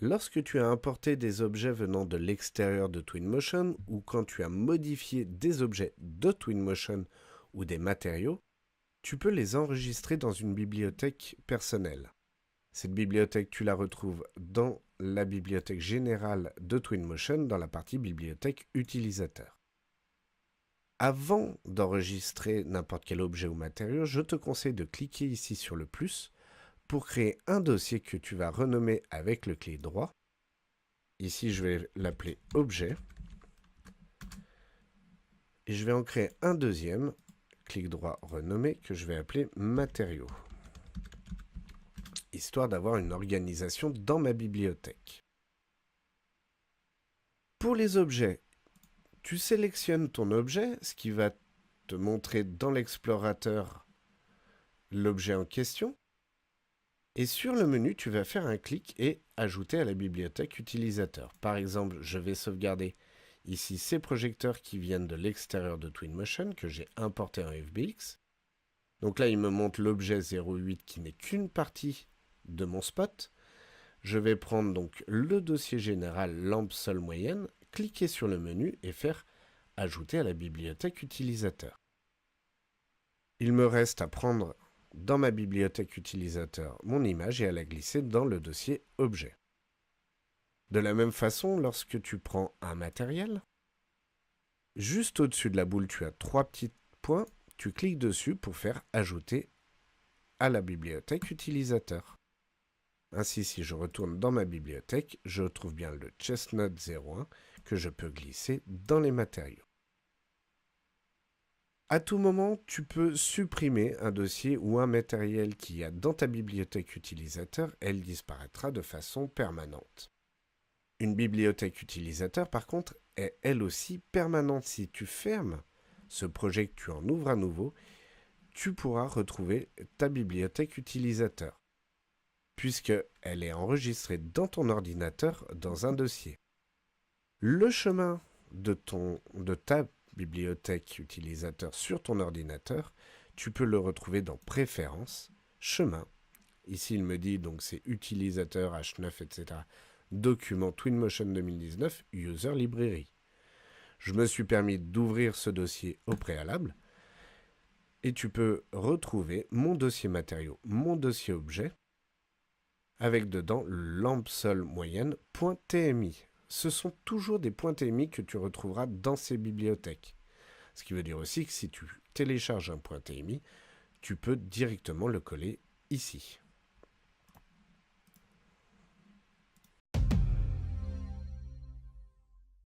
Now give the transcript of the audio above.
Lorsque tu as importé des objets venant de l'extérieur de Twinmotion ou quand tu as modifié des objets de Twinmotion ou des matériaux, tu peux les enregistrer dans une bibliothèque personnelle. Cette bibliothèque, tu la retrouves dans la bibliothèque générale de Twinmotion dans la partie bibliothèque utilisateur. Avant d'enregistrer n'importe quel objet ou matériau, je te conseille de cliquer ici sur le plus pour créer un dossier que tu vas renommer avec le clic droit. Ici, je vais l'appeler objet. Et je vais en créer un deuxième, clic droit renommé, que je vais appeler matériaux. Histoire d'avoir une organisation dans ma bibliothèque. Pour les objets, tu sélectionnes ton objet, ce qui va te montrer dans l'explorateur l'objet en question. Et sur le menu, tu vas faire un clic et ajouter à la bibliothèque utilisateur. Par exemple, je vais sauvegarder ici ces projecteurs qui viennent de l'extérieur de Twinmotion que j'ai importé en FBX. Donc là, il me montre l'objet 08 qui n'est qu'une partie de mon spot. Je vais prendre donc le dossier général lampe sol moyenne, cliquer sur le menu et faire ajouter à la bibliothèque utilisateur. Il me reste à prendre dans ma bibliothèque utilisateur mon image et à la glisser dans le dossier objet. De la même façon, lorsque tu prends un matériel, juste au-dessus de la boule, tu as 3 petits points, tu cliques dessus pour faire ajouter à la bibliothèque utilisateur. Ainsi, si je retourne dans ma bibliothèque, je trouve bien le Chestnut 01 que je peux glisser dans les matériaux. À tout moment, tu peux supprimer un dossier ou un matériel qu'il y a dans ta bibliothèque utilisateur, elle disparaîtra de façon permanente. Une bibliothèque utilisateur, par contre, est elle aussi permanente. Si tu fermes ce projet, que tu en ouvres à nouveau, tu pourras retrouver ta bibliothèque utilisateur, puisqu'elle est enregistrée dans ton ordinateur dans un dossier. Le chemin de ta bibliothèque utilisateur sur ton ordinateur, tu peux le retrouver dans Préférences, Chemin. Ici, il me dit donc c'est utilisateur H9, etc. Document Twinmotion 2019, User Library. Je me suis permis d'ouvrir ce dossier au préalable et tu peux retrouver mon dossier matériaux, mon dossier objet, avec dedans lampe sol moyenne.tmi. Ce sont toujours des points TMI que tu retrouveras dans ces bibliothèques. Ce qui veut dire aussi que si tu télécharges un point TMI, tu peux directement le coller ici.